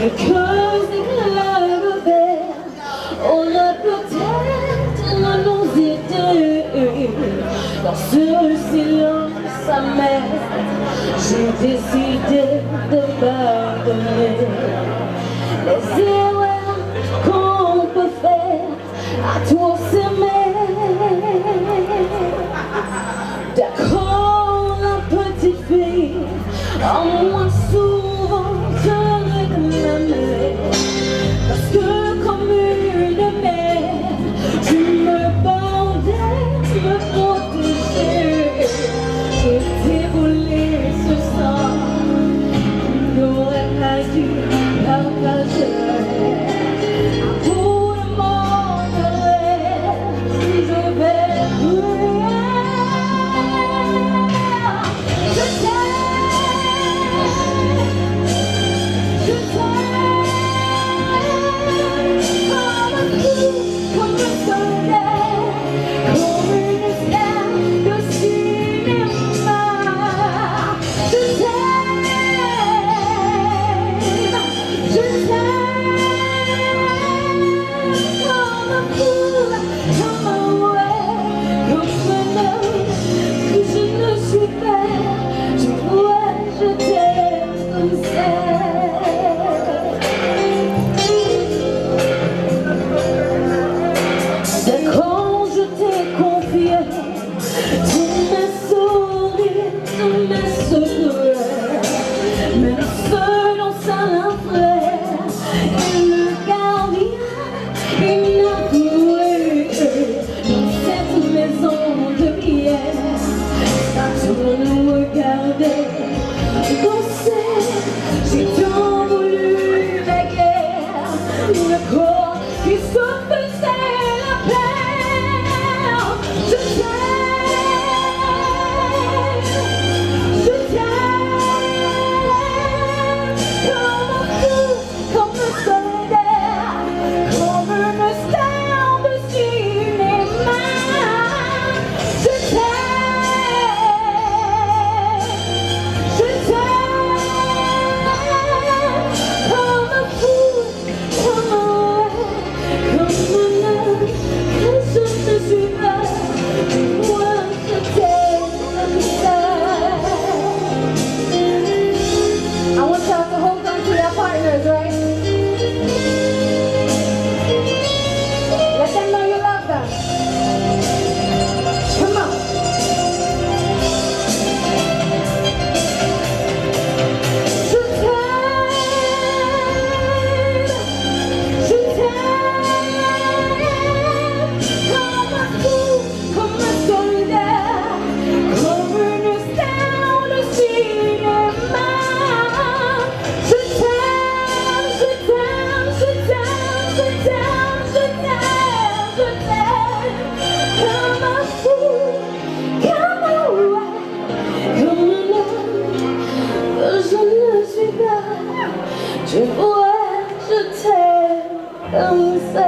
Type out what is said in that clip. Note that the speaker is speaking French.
quelques éclats de verre auraient peut-être nos idées. Dans ce silence amer, j'ai décidé de pardonner les erreurs qu'on peut faire à trop s'aimer. D'accord, la petite fille, en moins souvent je réclamais, parce que comme une mère, tu me bandais, me protégeais. Je t'ai volé ce sang, tu n'aurais pas dû partager. Pour le monde, je vais brûler. J'ai tant voulu la guerre, le corps qui se faisait la paix. Je t'aime, comme un fou, comme un soldat, comme une star de cinéma. Je t'aime. Je vois, je t'aime comme ça.